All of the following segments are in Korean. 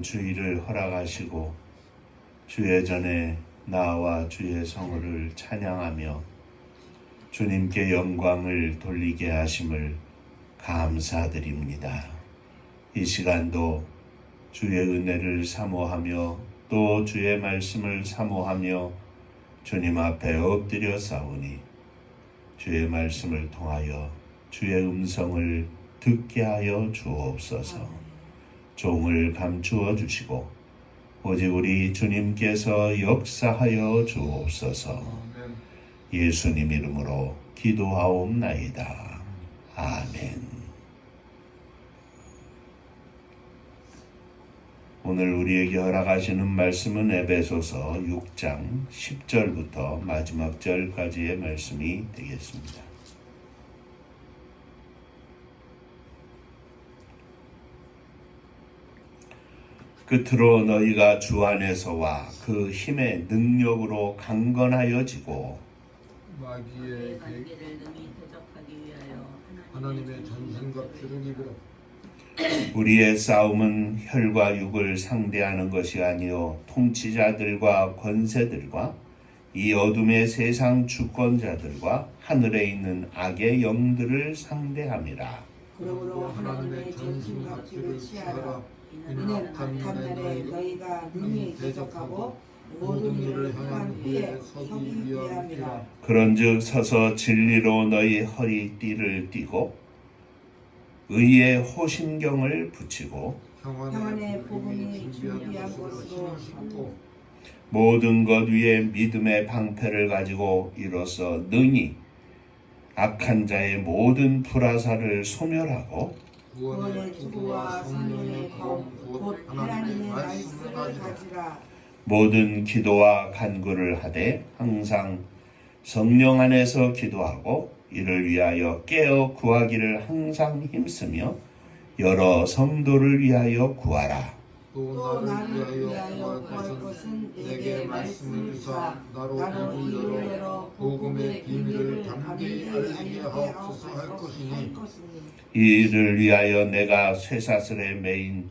귀한 주일을 허락하시고 주의 전에 나와 주의 성호를 찬양하며 주님께 영광을 돌리게 하심을 감사드립니다. 이 시간도 주의 은혜를 사모하며 또 주의 말씀을 사모하며 주님 앞에 엎드려 싸우니 주의 말씀을 통하여 주의 음성을 듣게 하여 주옵소서. 종을 감추어 주시고 오직 우리 주님께서 역사하여 주옵소서. 예수님 이름으로 기도하옵나이다. 아멘. 오늘 우리에게 허락하시는 말씀은 에베소서 6장 10절부터 마지막 절까지의 말씀이 되겠습니다. 끝으로 너희가 주 안에서와 그 힘의 능력으로 강건하여지고 마귀의 관계를 능히 대적하기 위하여 하나님의 전신갑주를 입으라. 우리의 싸움은 혈과 육을 상대하는 것이 아니요 통치자들과 권세들과 이 어둠의 세상 주권자들과 하늘에 있는 악의 영들을 상대함이라. 그러므로 하나님의 전신갑주를 취하라. 이는 악한 날에 너희가 능히 대적하고 모든 일을 행한 후에 서기 위함이라. 그런즉 서서 진리로 너희 허리띠를 띠고 의의 호심경을 붙이고 평안의 복음이 준비한 것으로 신고 모든 것 위에 믿음의 방패를 가지고 이로써 능히 악한 자의 모든 불화살을 소멸하고 구원의 투구와 성령의 검 곧 하나님의 말씀을 가지라. 모든 기도와 간구를 하되 항상 성령 안에서 기도하고 이를 위하여 깨어 구하기를 항상 힘쓰며 여러 성도를 위하여 구하라. 또 나를 위하여 구할 것은 내게 말씀을 주사 나로 이를 열어 복음의 비밀을 담대히 알리게 하옵소서 할 것이니 이 일을 위하여 내가 쇠사슬에 매인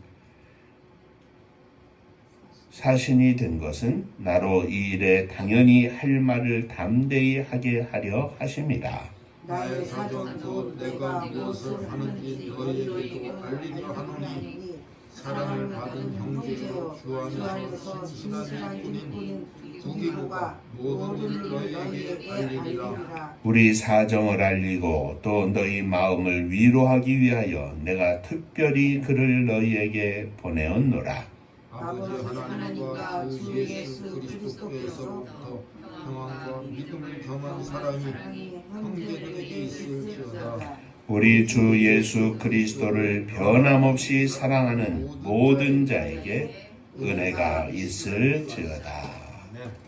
사신이 된 것은 나로 이 일에 당연히 할 말을 담대히 하게 하려 하심이라. 나의 사정도 내가 무엇을 하는지 너희에게도 알리려 하노니 사랑을 받은 형제여 주 안에서 진실한 일꾼인 두기고가 모든 일을 너희에게 알리리라. 우리 사정을 알리고 또 너희 마음을 위로하기 위하여 내가 특별히 그를 너희에게 보내었노라. 아버지 하나님과 주 예수 그리스도께서부터 평안과 믿음을 겸한 사랑이 형제들에게 있을지어다. 우리 주 예수 그리스도를 변함없이 사랑하는 모든 자에게 은혜가 있을지어다.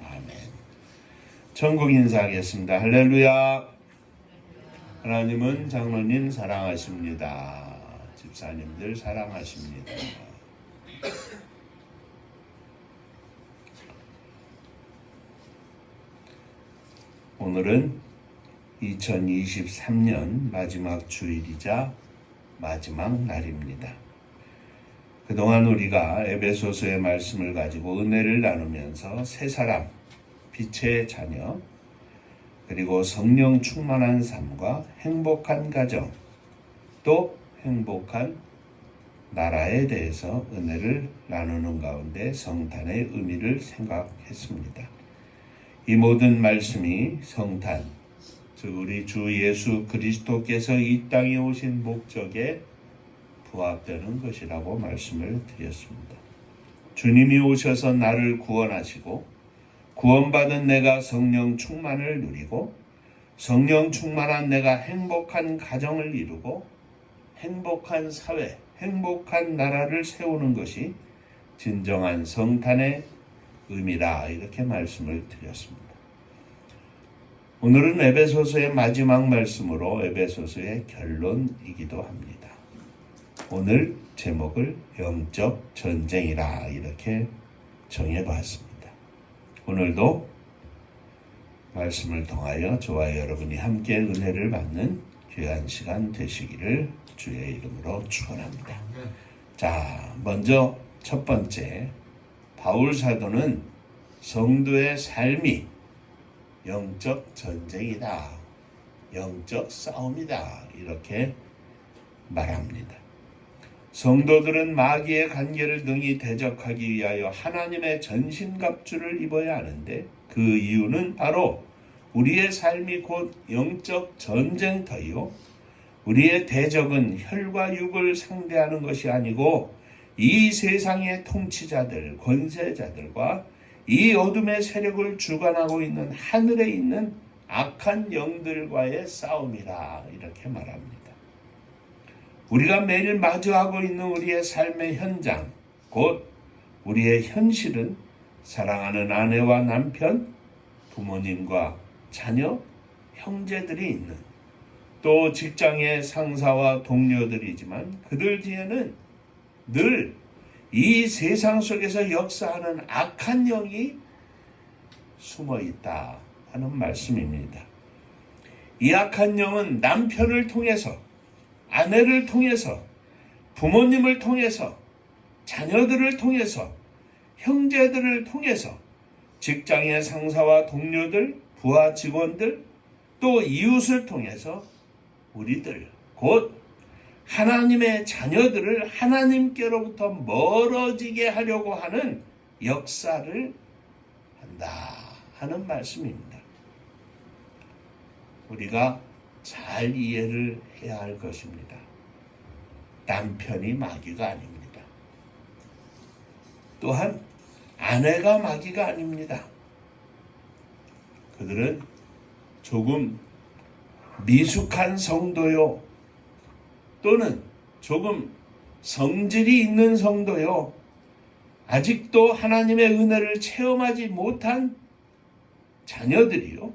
아멘. 천국 인사하겠습니다. 할렐루야. 하나님은 장로님 사랑하십니다. 집사님들 사랑하십니다. 오늘은 2023년 마지막 주일이자 마지막 날입니다. 그동안 우리가 에베소서의 말씀을 가지고 은혜를 나누면서 새 사람, 빛의 자녀, 그리고 성령 충만한 삶과 행복한 가정, 또 행복한 나라에 대해서 은혜를 나누는 가운데 성탄의 의미를 생각했습니다. 이 모든 말씀이 성탄, 즉 우리 주 예수 그리스도께서 이 땅에 오신 목적에 부합되는 것이라고 말씀을 드렸습니다. 주님이 오셔서 나를 구원하시고 구원받은 내가 성령 충만을 누리고 성령 충만한 내가 행복한 가정을 이루고 행복한 사회, 행복한 나라를 세우는 것이 진정한 성탄의 의미라 이렇게 말씀을 드렸습니다. 오늘은 에베소서의 마지막 말씀으로 에베소서의 결론이기도 합니다. 오늘 제목을 영적 전쟁이라 이렇게 정해봤습니다. 오늘도 말씀을 통하여 저와 여러분이 함께 은혜를 받는 귀한 시간 되시기를 주의 이름으로 축원합니다. 자, 먼저 첫 번째, 바울 사도는 성도의 삶이 영적 전쟁이다, 영적 싸움이다, 이렇게 말합니다. 성도들은 마귀의 관계를 능히 대적하기 위하여 하나님의 전신갑주를 입어야 하는데, 그 이유는 바로 우리의 삶이 곧 영적 전쟁터이요, 우리의 대적은 혈과 육을 상대하는 것이 아니고 이 세상의 통치자들, 권세자들과 이 어둠의 세력을 주관하고 있는 하늘에 있는 악한 영들과의 싸움이라, 이렇게 말합니다. 우리가 매일 마주하고 있는 우리의 삶의 현장, 곧 우리의 현실은 사랑하는 아내와 남편, 부모님과 자녀, 형제들이 있는, 또 직장의 상사와 동료들이지만 그들 뒤에는 늘 이 세상 속에서 역사하는 악한 영이 숨어 있다 하는 말씀입니다. 이 악한 영은 남편을 통해서, 아내를 통해서, 부모님을 통해서, 자녀들을 통해서, 형제들을 통해서, 직장의 상사와 동료들, 부하 직원들, 또 이웃을 통해서 우리들, 곧 하나님의 자녀들을 하나님께로부터 멀어지게 하려고 하는 역사를 한다 하는 말씀입니다. 우리가 잘 이해를 해야 할 것입니다. 남편이 마귀가 아닙니다. 또한 아내가 마귀가 아닙니다. 그들은 조금 미숙한 성도요, 또는 조금 성질이 있는 성도요, 아직도 하나님의 은혜를 체험하지 못한 자녀들이요,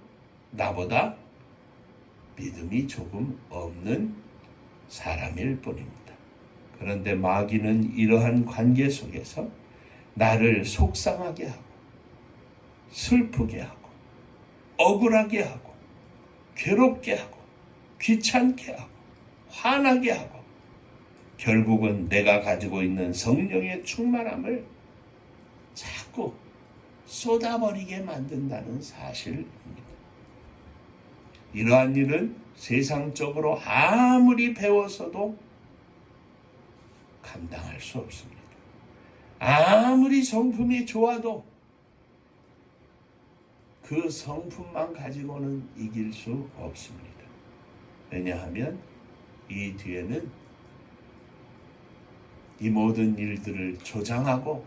나보다 믿음이 조금 없는 사람일 뿐입니다. 그런데 마귀는 이러한 관계 속에서 나를 속상하게 하고, 슬프게 하고, 억울하게 하고, 괴롭게 하고, 귀찮게 하고, 화나게 하고, 결국은 내가 가지고 있는 성령의 충만함을 자꾸 쏟아버리게 만든다는 사실입니다. 이러한 일은 세상적으로 아무리 배웠어도 감당할 수 없습니다. 아무리 성품이 좋아도 그 성품만 가지고는 이길 수 없습니다. 왜냐하면 이 뒤에는 이 모든 일들을 조장하고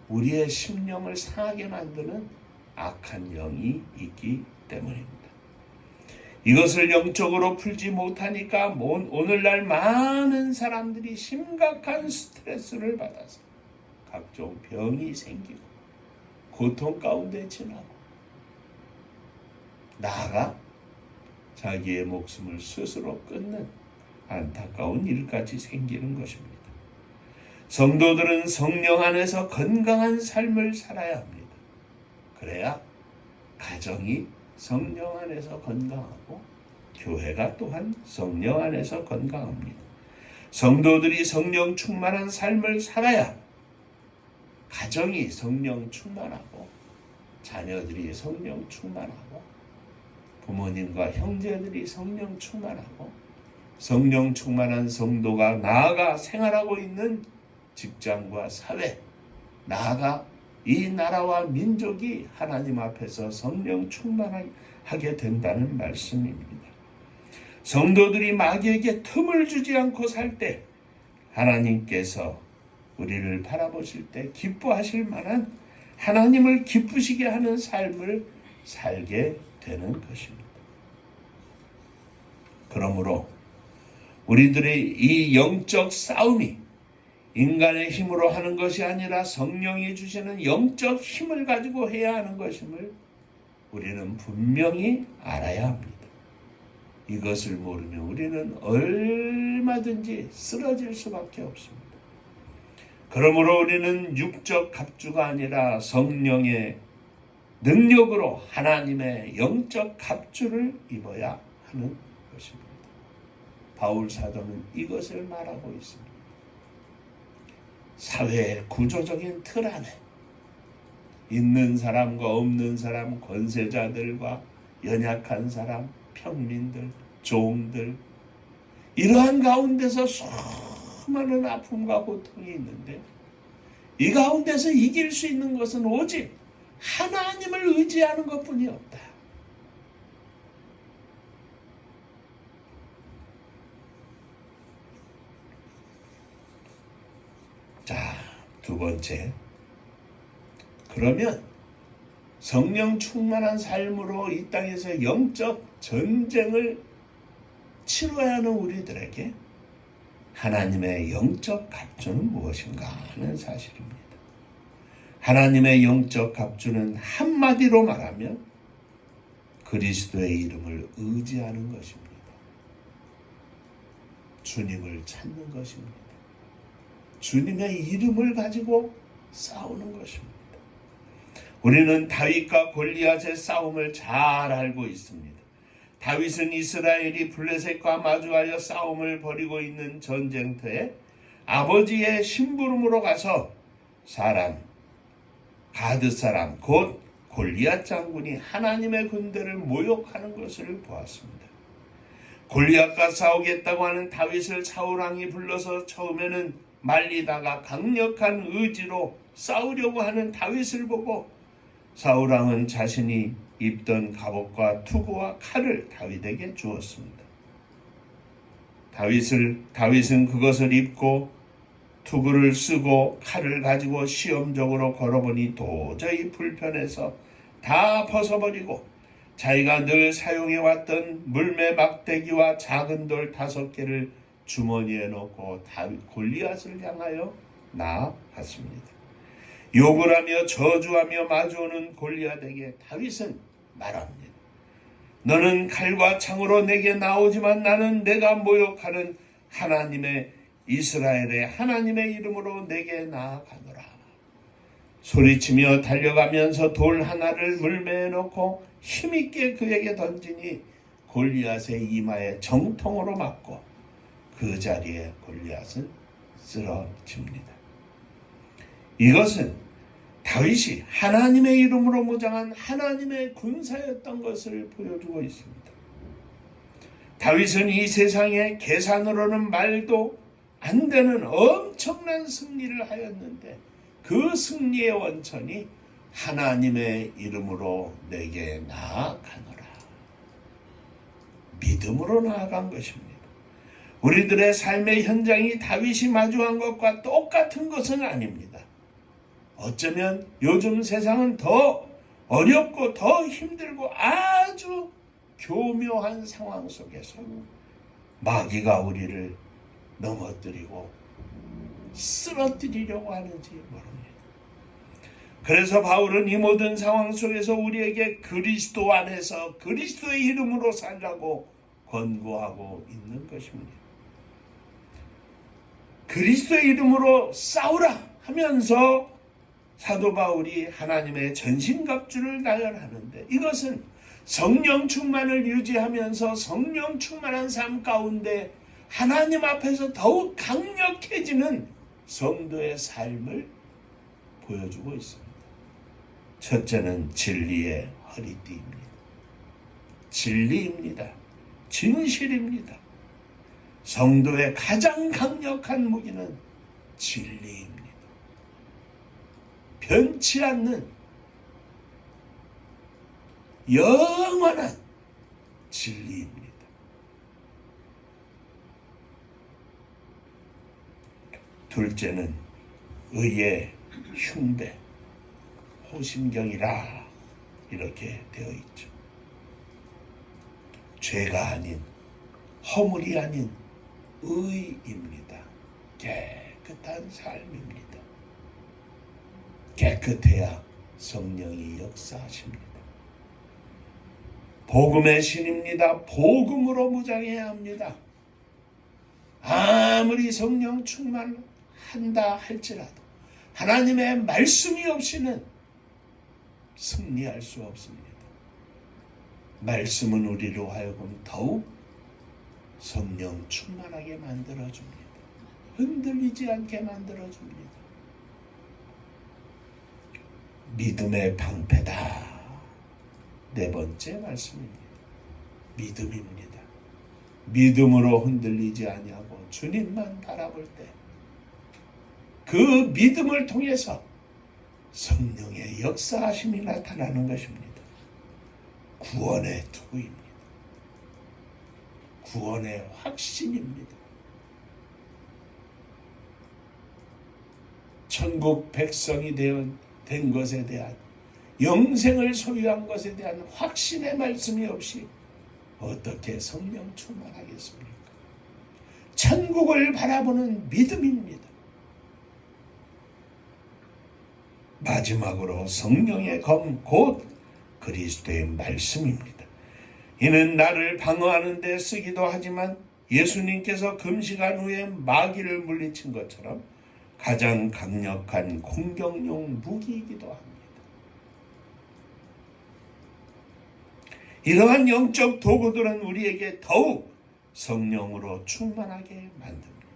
우리의 심령을 상하게 만드는 악한 영이 있기 때문입니다. 이것을 영적으로 풀지 못하니까 오늘날 많은 사람들이 심각한 스트레스를 받아서 각종 병이 생기고 고통 가운데 지나고, 나아가 자기의 목숨을 스스로 끊는 안타까운 일까지 생기는 것입니다. 성도들은 성령 안에서 건강한 삶을 살아야 합니다. 그래야 가정이 성령 안에서 건강하고 교회가 또한 성령 안에서 건강합니다. 성도들이 성령 충만한 삶을 살아야 가정이 성령 충만하고 자녀들이 성령 충만하고 부모님과 형제들이 성령 충만하고 성령 충만한 성도가 나아가 생활하고 있는 직장과 사회, 나아가 이 나라와 민족이 하나님 앞에서 성령 충만하게 된다는 말씀입니다. 성도들이 마귀에게 틈을 주지 않고 살 때 하나님께서 우리를 바라보실 때 기뻐하실 만한, 하나님을 기쁘시게 하는 삶을 살게 되는 것입니다. 그러므로 우리들의 이 영적 싸움이 인간의 힘으로 하는 것이 아니라 성령이 주시는 영적 힘을 가지고 해야 하는 것임을 우리는 분명히 알아야 합니다. 이것을 모르면 우리는 얼마든지 쓰러질 수밖에 없습니다. 그러므로 우리는 육적 갑주가 아니라 성령의 능력으로 하나님의 영적 갑주를 입어야 하는 것입니다. 바울 사도는 이것을 말하고 있습니다. 사회의 구조적인 틀 안에 있는 사람과 없는 사람, 권세자들과 연약한 사람, 평민들, 종들, 이러한 가운데서 수많은 아픔과 고통이 있는데 이 가운데서 이길 수 있는 것은 오직 하나님을 의지하는 것뿐이 없다. 자, 두 번째. 그러면 성령 충만한 삶으로 이 땅에서 영적 전쟁을 치러야 하는 우리들에게 하나님의 영적 갑주는 무엇인가 하는 사실입니다. 하나님의 영적 갑주는 한마디로 말하면 그리스도의 이름을 의지하는 것입니다. 주님을 찾는 것입니다. 주님의 이름을 가지고 싸우는 것입니다. 우리는 다윗과 골리앗의 싸움을 잘 알고 있습니다. 다윗은 이스라엘이 블레셋과 마주하여 싸움을 벌이고 있는 전쟁터에 아버지의 심부름으로 가서 가드 사람 곧 골리앗 장군이 하나님의 군대를 모욕하는 것을 보았습니다. 골리앗과 싸우겠다고 하는 다윗을 사울왕이 불러서 처음에는 말리다가 강력한 의지로 싸우려고 하는 다윗을 보고 사울왕은 자신이 입던 갑옷과 투구와 칼을 다윗에게 주었습니다. 다윗은 그것을 입고 투구를 쓰고 칼을 가지고 시험적으로 걸어보니 도저히 불편해서 다 벗어버리고 자기가 늘 사용해왔던 물매 막대기와 작은 돌 5개를 주머니에 넣고 골리앗을 향하여 나아갔습니다. 욕을 하며 저주하며 마주오는 골리앗에게 다윗은 말합니다. 너는 칼과 창으로 내게 나오지만 나는 내가 모욕하는 이스라엘의 하나님의 이름으로 내게 나아가노라. 소리치며 달려가면서 돌 하나를 물매에 넣고 힘있게 그에게 던지니 골리앗의 이마에 정통으로 맞고 그 자리에 골리앗은 쓰러집니다. 이것은 다윗이 하나님의 이름으로 무장한 하나님의 군사였던 것을 보여주고 있습니다. 다윗은 이 세상에 계산으로는 말도 안 되는 엄청난 승리를 하였는데 그 승리의 원천이 하나님의 이름으로 내게 나아가노라. 믿음으로 나아간 것입니다. 우리들의 삶의 현장이 다윗이 마주한 것과 똑같은 것은 아닙니다. 어쩌면 요즘 세상은 더 어렵고 더 힘들고 아주 교묘한 상황 속에서 마귀가 우리를 넘어뜨리고 쓰러뜨리려고 하는지 모릅니다. 그래서 바울은 이 모든 상황 속에서 우리에게 그리스도 안에서 그리스도의 이름으로 살라고 권고하고 있는 것입니다. 그리스도의 이름으로 싸우라 하면서 사도 바울이 하나님의 전신갑주를 나열하는데 이것은 성령 충만을 유지하면서 성령 충만한 삶 가운데 하나님 앞에서 더욱 강력해지는 성도의 삶을 보여주고 있습니다. 첫째는 진리의 허리띠입니다. 진리입니다. 진실입니다. 성도의 가장 강력한 무기는 진리입니다. 변치 않는 영원한 진리입니다. 둘째는 의의 흉배, 호심경이라 이렇게 되어 있죠. 죄가 아닌, 허물이 아닌 의입니다. 깨끗한 삶입니다. 깨끗해야 성령이 역사하십니다. 복음의 신입니다. 복음으로 무장해야 합니다. 아무리 성령 충만한다 할지라도 하나님의 말씀이 없이는 승리할 수 없습니다. 말씀은 우리로 하여금 더욱 성령 충만하게 만들어줍니다. 흔들리지 않게 만들어줍니다. 믿음의 방패다. 네 번째 말씀입니다. 믿음입니다. 믿음으로 흔들리지 아니하고 주님만 바라볼 때 그 믿음을 통해서 성령의 역사하심이 나타나는 것입니다. 구원의 투구입니다. 구원의 확신입니다. 천국 백성이 된 것에 대한 영생을 소유한 것에 대한 확신의 말씀이 없이 어떻게 성령 충만하겠습니까? 천국을 바라보는 믿음입니다. 마지막으로 성령의 검 곧 그리스도의 말씀입니다. 이는 나를 방어하는 데 쓰기도 하지만 예수님께서 금식한 후에 마귀를 물리친 것처럼 가장 강력한 공격용 무기이기도 합니다. 이러한 영적 도구들은 우리에게 더욱 성령으로 충만하게 만듭니다.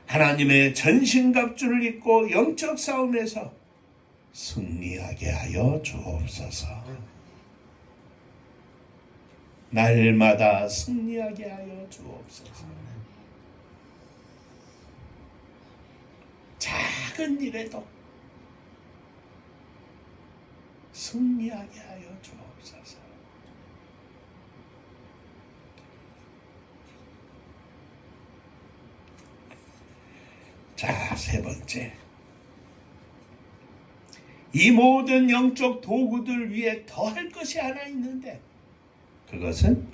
하나님의 전신갑주를 입고 영적 싸움에서 승리하게 하여 주옵소서. 날마다 승리하게 하여 주옵소서. 작은 일에도 승리하게 하여 주옵소서. 자, 세 번째. 이 모든 영적 도구들 위에 더할 것이 하나 있는데 그것은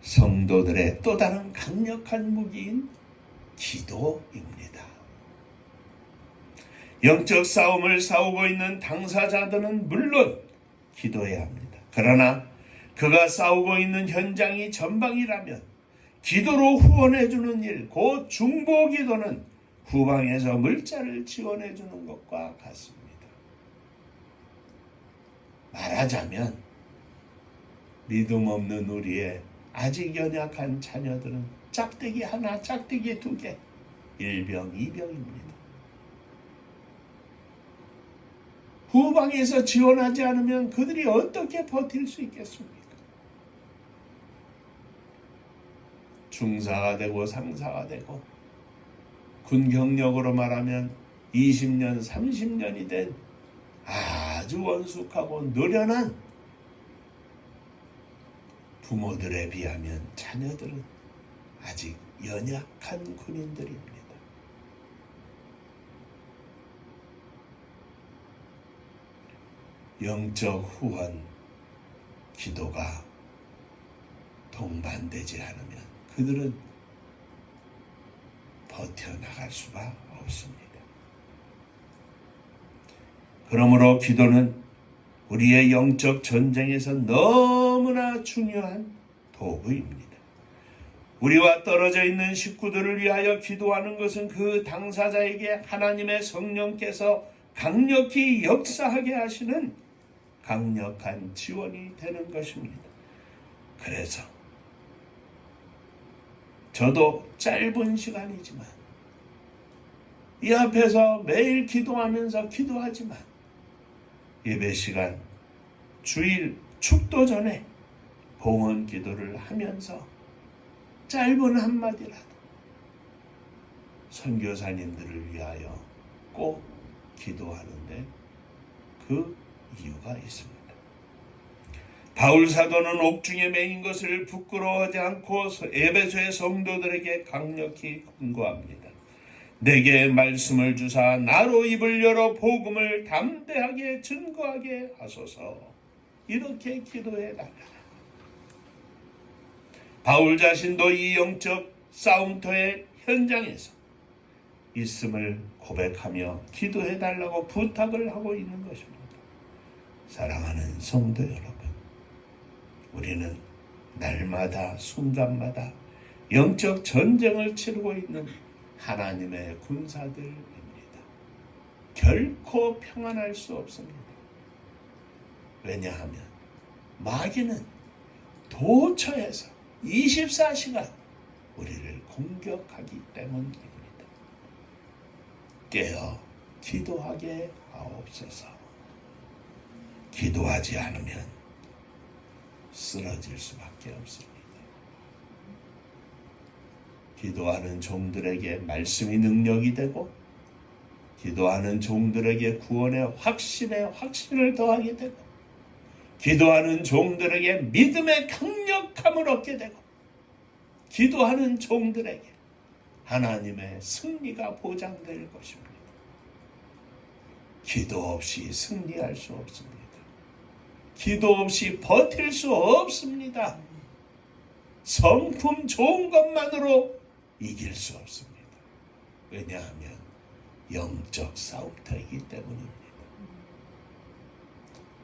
성도들의 또 다른 강력한 무기인 기도입니다. 영적 싸움을 싸우고 있는 당사자들은 물론 기도해야 합니다. 그러나 그가 싸우고 있는 현장이 전방이라면 기도로 후원해주는 일, 곧 중보기도는 후방에서 물자를 지원해주는 것과 같습니다. 말하자면 믿음 없는 우리의 아직 연약한 자녀들은 짝대기 하나, 짝대기 두 개, 일병, 이병입니다. 후방에서 지원하지 않으면 그들이 어떻게 버틸 수 있겠습니까? 중사가 되고 상사가 되고 군 경력으로 말하면 20년, 30년이 된 아주 원숙하고 노련한 부모들에 비하면 자녀들은 아직 연약한 군인들입니다. 영적 후원 기도가 동반되지 않으면 그들은 버텨나갈 수가 없습니다. 그러므로 기도는 우리의 영적 전쟁에서 너무나 중요한 도구입니다. 우리와 떨어져 있는 식구들을 위하여 기도하는 것은 그 당사자에게 하나님의 성령께서 강력히 역사하게 하시는 강력한 지원이 되는 것입니다. 그래서 저도 짧은 시간이지만 이 앞에서 매일 기도하면서 기도하지만 예배 시간, 주일 축도 전에 봉헌 기도를 하면서 짧은 한마디라도 선교사님들을 위하여 꼭 기도하는데 그 이유가 있습니다. 바울 사도는 옥중에 매인 것을 부끄러워하지 않고 에베소의 성도들에게 강력히 권고합니다. 내게 말씀을 주사 나로 입을 열어 복음을 담대하게 증거하게 하소서. 이렇게 기도해달라. 바울 자신도 이 영적 싸움터의 현장에서 있음을 고백하며 기도해달라고 부탁을 하고 있는 것입니다. 사랑하는 성도 여러분, 우리는 날마다 순간마다 영적 전쟁을 치르고 있는 하나님의 군사들입니다. 결코 평안할 수 없습니다. 왜냐하면 마귀는 도처에서 24시간 우리를 공격하기 때문입니다. 깨어 기도하게 하옵소서. 기도하지 않으면 쓰러질 수밖에 없습니다. 기도하는 종들에게 말씀이 능력이 되고, 기도하는 종들에게 구원의 확신에 확신을 더하게 되고, 기도하는 종들에게 믿음의 강력함을 얻게 되고, 기도하는 종들에게 하나님의 승리가 보장될 것입니다. 기도 없이 승리할 수 없습니다. 기도 없이 버틸 수 없습니다. 성품 좋은 것만으로 이길 수 없습니다. 왜냐하면 영적 싸움터이기 때문입니다.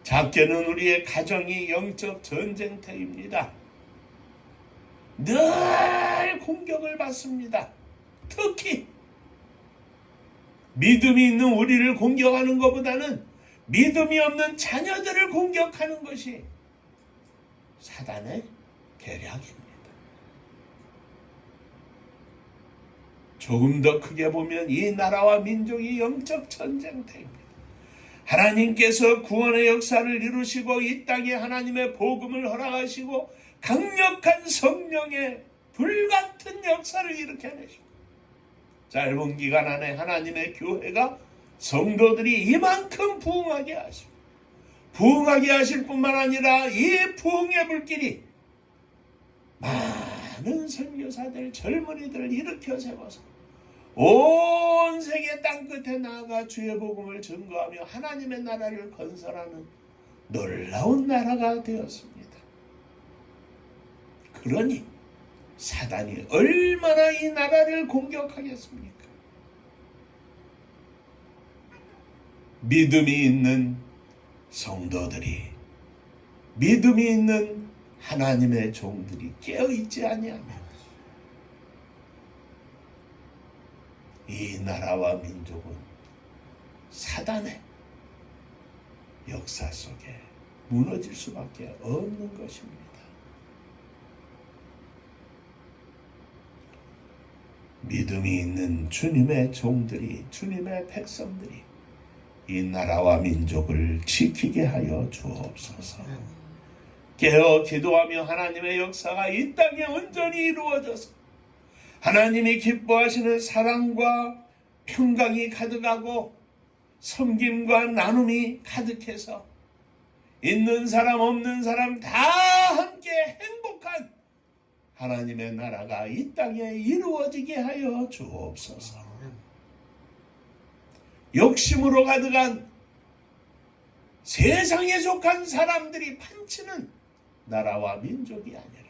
작게는 우리의 가정이 영적 전쟁터입니다. 늘 공격을 받습니다. 특히 믿음이 있는 우리를 공격하는 것보다는 믿음이 없는 자녀들을 공격하는 것이 사단의 계략입니다. 조금 더 크게 보면 이 나라와 민족이 영적 전쟁터입니다. 하나님께서 구원의 역사를 이루시고 이 땅에 하나님의 복음을 허락하시고 강력한 성령의 불같은 역사를 일으켜내시고, 짧은 기간 안에 하나님의 교회가 성도들이 이만큼 부흥하게 하시고, 부흥하게 하실 뿐만 아니라 이 부흥의 불길이 많은 선교사들, 젊은이들을 일으켜 세워서 온 세계 땅끝에 나아가 주의 복음을 증거하며 하나님의 나라를 건설하는 놀라운 나라가 되었습니다. 그러니 사단이 얼마나 이 나라를 공격하겠습니까? 믿음이 있는 성도들이, 믿음이 있는 하나님의 종들이 깨어있지 아니하면 이 나라와 민족은 사단의 역사 속에 무너질 수밖에 없는 것입니다. 믿음이 있는 주님의 종들이, 주님의 백성들이 이 나라와 민족을 지키게 하여 주옵소서. 깨어 기도하며 하나님의 역사가 이 땅에 온전히 이루어져서 하나님이 기뻐하시는 사랑과 평강이 가득하고 섬김과 나눔이 가득해서 있는 사람 없는 사람 다 함께 행복한 하나님의 나라가 이 땅에 이루어지게 하여 주옵소서. 욕심으로 가득한 세상에 속한 사람들이 판치는 나라와 민족이 아니라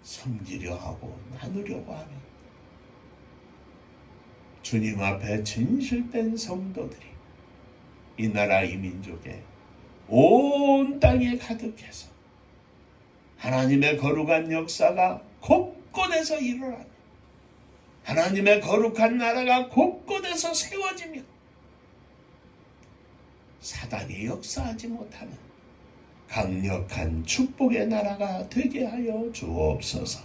섬기려 하고 나누려고 하는 주님 앞에 진실된 성도들이 이 나라 이 민족에 온 땅에 가득해서 하나님의 거룩한 역사가 곳곳에서 일어나는, 하나님의 거룩한 나라가 곳곳에서 세워지며 사단이 역사하지 못하는 강력한 축복의 나라가 되게 하여 주옵소서.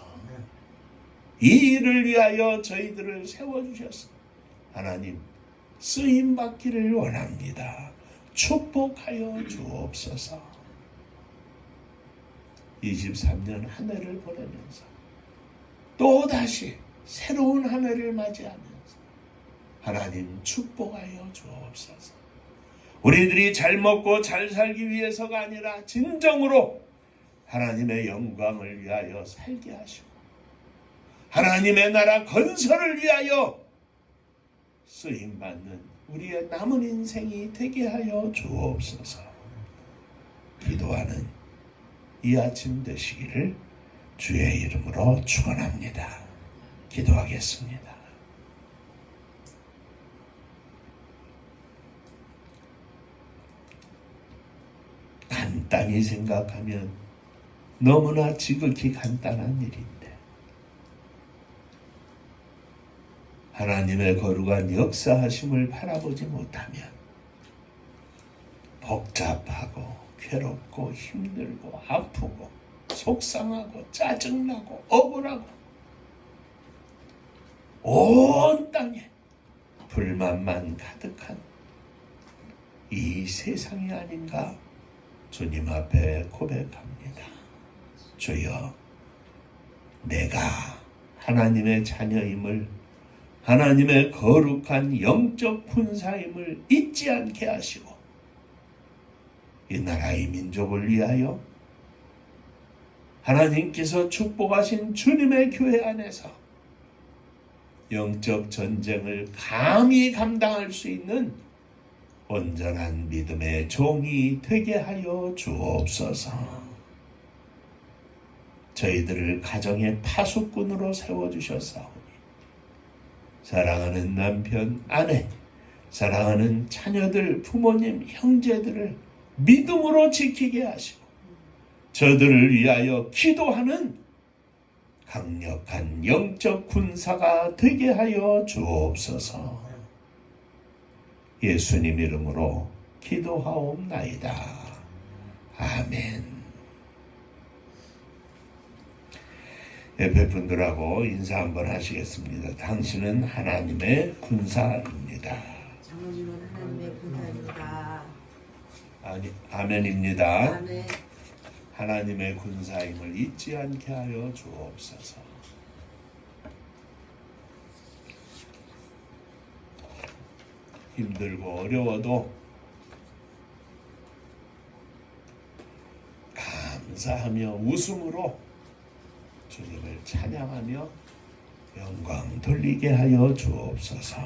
이 일을 위하여 저희들을 세워주셔서 하나님 쓰임받기를 원합니다. 축복하여 주옵소서. 23년 한 해를 보내면서 또다시 새로운 한 해를 맞이하면서 하나님 축복하여 주옵소서. 우리들이 잘 먹고 잘 살기 위해서가 아니라 진정으로 하나님의 영광을 위하여 살게 하시고 하나님의 나라 건설을 위하여 쓰임받는 우리의 남은 인생이 되게 하여 주옵소서. 기도하는 이 아침 되시기를 주의 이름으로 축원합니다. 기도하겠습니다. 간단히 생각하면 너무나 지극히 간단한 일인데 하나님의 거룩한 역사하심을 바라보지 못하면 복잡하고 괴롭고 힘들고 아프고 속상하고 짜증나고 억울하고 온 땅에 불만만 가득한 이 세상이 아닌가 주님 앞에 고백합니다. 주여, 내가 하나님의 자녀임을, 하나님의 거룩한 영적 군사임을 잊지 않게 하시고 이 나라의 민족을 위하여 하나님께서 축복하신 주님의 교회 안에서 영적 전쟁을 감히 감당할 수 있는 온전한 믿음의 종이 되게 하여 주옵소서. 저희들을 가정의 파수꾼으로 세워주셨사오니 사랑하는 남편, 아내, 사랑하는 자녀들, 부모님, 형제들을 믿음으로 지키게 하시고 저들을 위하여 기도하는 강력한 영적 군사가 되게 하여 주옵소서. 예수님 이름으로 기도하옵나이다. 아멘. 옆에 분들하고 인사 한번 하시겠습니다. 당신은 하나님의 군사입니다. 장로님은 하나님의 군사입니다. 아멘입니다. 아멘. 하나님의 군사임을 잊지 않게 하여 주옵소서. 힘들고 어려워도 감사하며 웃음으로 주님을 찬양하며 영광 돌리게 하여 주옵소서.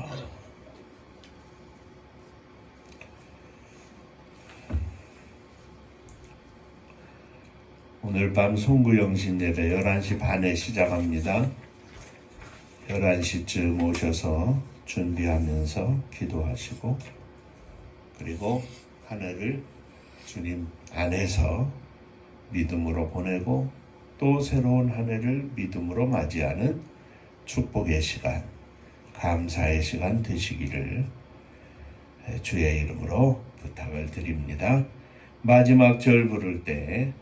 오늘 밤 송구영신 예배 11시 반에 시작합니다. 11시쯤 오셔서 준비하면서 기도하시고 그리고 한 해를 주님 안에서 믿음으로 보내고 또 새로운 한 해를 믿음으로 맞이하는 축복의 시간, 감사의 시간 되시기를 주의 이름으로 부탁을 드립니다. 마지막 절 부를 때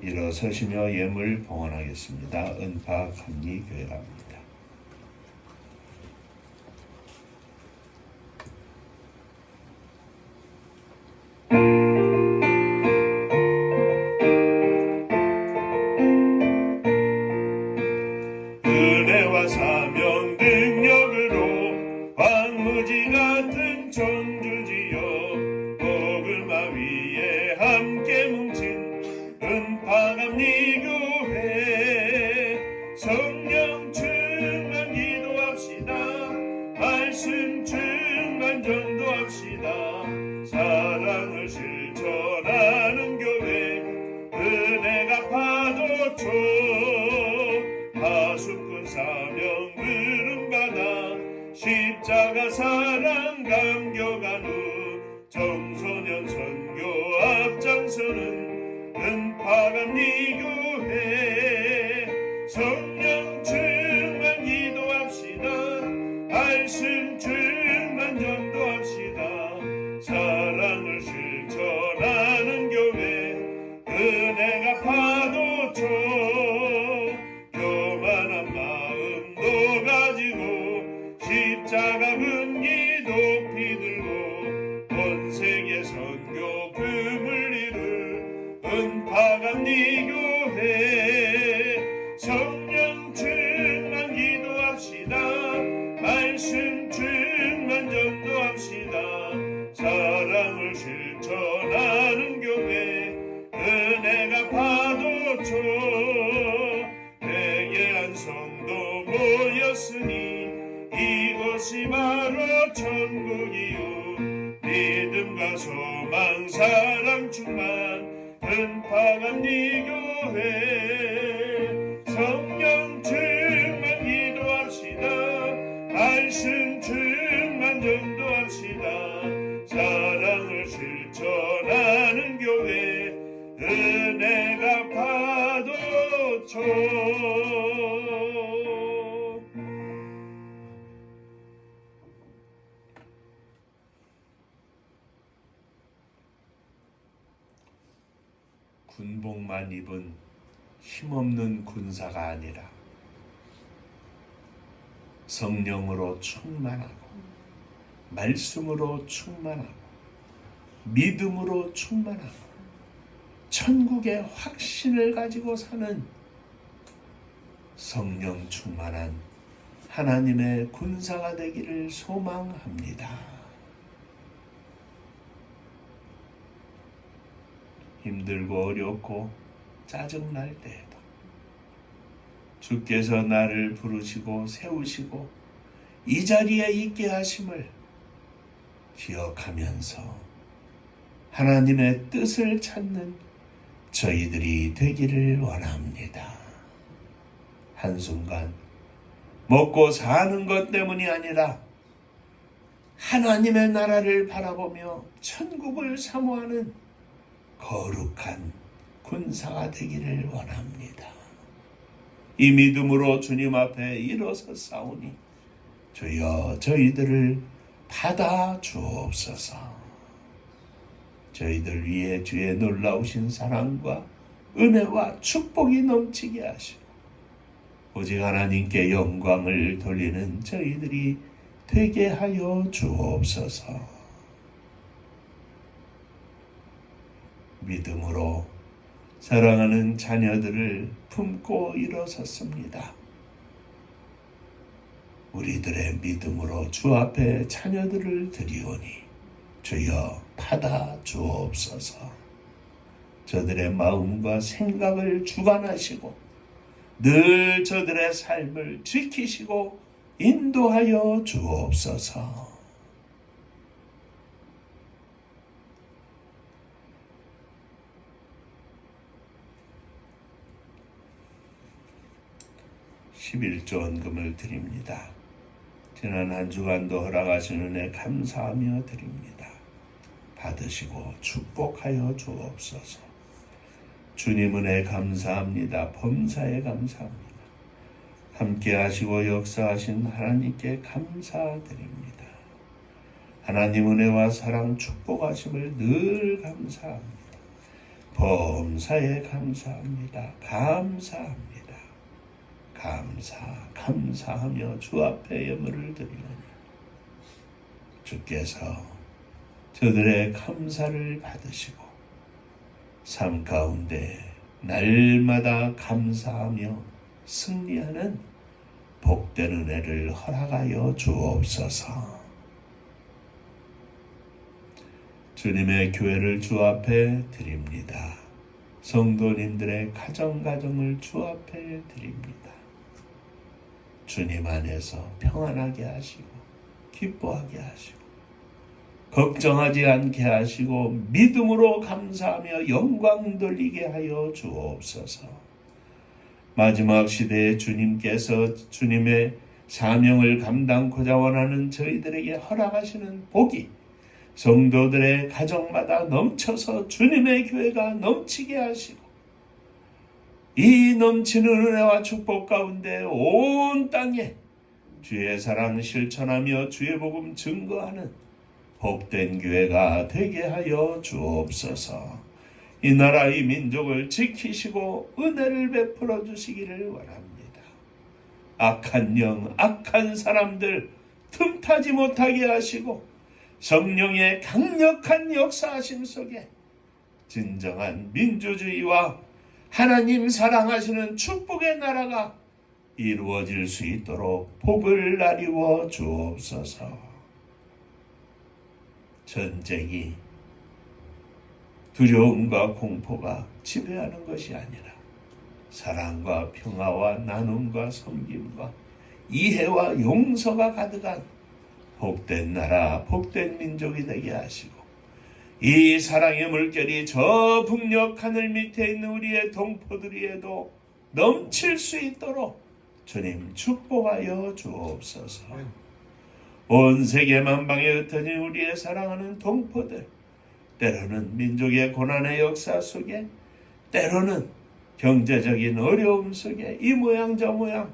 일어서시며 예물 봉헌하겠습니다. 은파 감리교회 갑니다. 은혜와 사명 능력으로 황무지 같은 천주지여 복음화 위에 함께 뭉친 은파감리교회 성령 충만 기도합시다. 말씀 충만 전도합시다. 사랑을 실천하는 교회 은혜가 파도쳐 파수꾼 사명 부름받아 십자가 사랑 감격한 후 청소년 선교 앞장서는 은파감리교회 성령 충만 기도합시다. 말씀 충만 전도합시다. 사랑을 실천하는 교회 은혜가 파도쳐 교만한 마음도 가지고 십자가 근기 높이 들고 온 세계 선교 금을 이룰 은파감리교회 성령 충만 기도합시다. 말씀 충만 전도합시다. 사랑을 실천하는 교회 은혜가 파도쳐 회개한 성도 모였으니 이곳이 바로 천국이요 믿음과 소망 사랑 충만 은파감리교회 성령 충만 기도합시다. 말씀 충만 전도합시다. 사랑을 실천하는 교회 은혜가 파도쳐 군복만 입은 힘없는 군사가 아니라 성령으로 충만하고 말씀으로 충만하고 믿음으로 충만하고 천국의 확신을 가지고 사는 성령 충만한 하나님의 군사가 되기를 소망합니다. 힘들고 어렵고 짜증날 때에도 주께서 나를 부르시고 세우시고 이 자리에 있게 하심을 기억하면서 하나님의 뜻을 찾는 저희들이 되기를 원합니다. 한순간 먹고 사는 것 때문이 아니라 하나님의 나라를 바라보며 천국을 사모하는 거룩한 군사가 되기를 원합니다. 이 믿음으로 주님 앞에 일어섰사오니 주여 저희들을 받아 주옵소서. 저희들 위에 주의 놀라우신 사랑과 은혜와 축복이 넘치게 하시고 오직 하나님께 영광을 돌리는 저희들이 되게 하여 주옵소서. 믿음으로 사랑하는 자녀들을 품고 일어섰습니다. 우리들의 믿음으로 주 앞에 자녀들을 드리오니 주여 받아 주옵소서. 저들의 마음과 생각을 주관하시고 늘 저들의 삶을 지키시고 인도하여 주옵소서. (11조) 드립니다. 지난 한 주간도 허락하신 은혜 감사하며 드립니다. 받으시고 축복하여 주옵소서. 주님 은혜 감사합니다. 범사에 감사합니다. 함께 하시고 역사하신 하나님께 감사드립니다. 하나님 은혜와 사랑 축복하심을 늘 감사합니다. 범사에 감사합니다. 감사합니다. 감사하며 주 앞에 예물을 드리노니 주께서 저들의 감사를 받으시고 삶 가운데 날마다 감사하며 승리하는 복된 은혜를 허락하여 주옵소서. 주님의 교회를 주 앞에 드립니다. 성도님들의 가정을 주 앞에 드립니다. 주님 안에서 평안하게 하시고 기뻐하게 하시고 걱정하지 않게 하시고 믿음으로 감사하며 영광 돌리게 하여 주옵소서. 마지막 시대에 주님께서 주님의 사명을 감당코자 원하는 저희들에게 허락하시는 복이 성도들의 가정마다 넘쳐서 주님의 교회가 넘치게 하시고 이 넘치는 은혜와 축복 가운데 온 땅에 주의 사랑 실천하며 주의 복음 증거하는 복된 교회가 되게 하여 주옵소서. 이 나라 이 민족을 지키시고 은혜를 베풀어 주시기를 원합니다. 악한 영, 악한 사람들 틈타지 못하게 하시고 성령의 강력한 역사하심 속에 진정한 민주주의와 하나님 사랑하시는 축복의 나라가 이루어질 수 있도록 복을 나리워 주옵소서. 전쟁이 두려움과 공포가 지배하는 것이 아니라 사랑과 평화와 나눔과 섬김과 이해와 용서가 가득한 복된 나라, 복된 민족이 되게 하시고 이 사랑의 물결이 저 북녘 하늘 밑에 있는 우리의 동포들 위에도 넘칠 수 있도록 주님 축복하여 주옵소서. 온 세계 만방에 흩어진 우리의 사랑하는 동포들, 때로는 민족의 고난의 역사 속에, 때로는 경제적인 어려움 속에, 이 모양 저 모양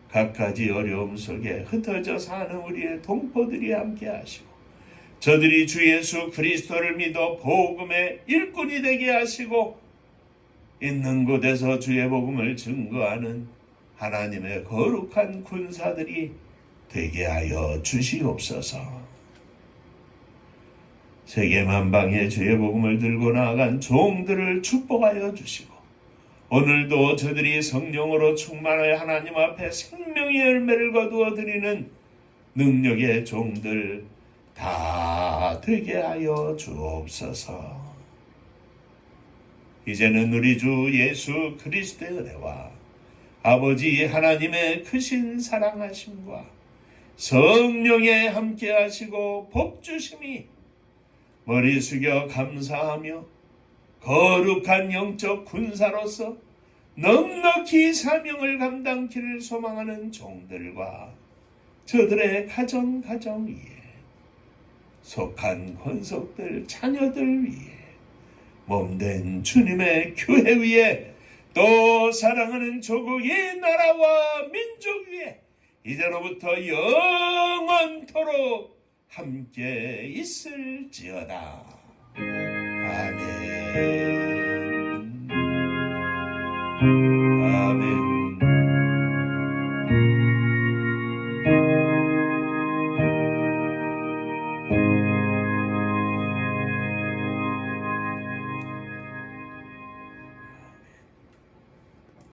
갖가지 어려움 속에 흩어져 사는 우리의 동포들이 함께 하시고 저들이 주 예수 그리스도를 믿어 복음의 일꾼이 되게 하시고 있는 곳에서 주의 복음을 증거하는 하나님의 거룩한 군사들이 되게 하여 주시옵소서. 세계 만방의 주의 복음을 들고 나아간 종들을 축복하여 주시고 오늘도 저들이 성령으로 충만하여 하나님 앞에 생명의 열매를 거두어 드리는 능력의 종들 다 되게 하여 주옵소서. 이제는 우리 주 예수 그리스도의 은혜와 아버지 하나님의 크신 사랑하심과 성령의 함께하시고 복주심이 머리 숙여 감사하며 거룩한 영적 군사로서 넉넉히 사명을 감당키를 소망하는 종들과 저들의 가정 위에 속한 권속들 자녀들 위에 몸된 주님의 교회 위에 또 사랑하는 조국의 나라와 민족 위에 이제로부터 영원토록 함께 있을지어다. 아멘. 아멘.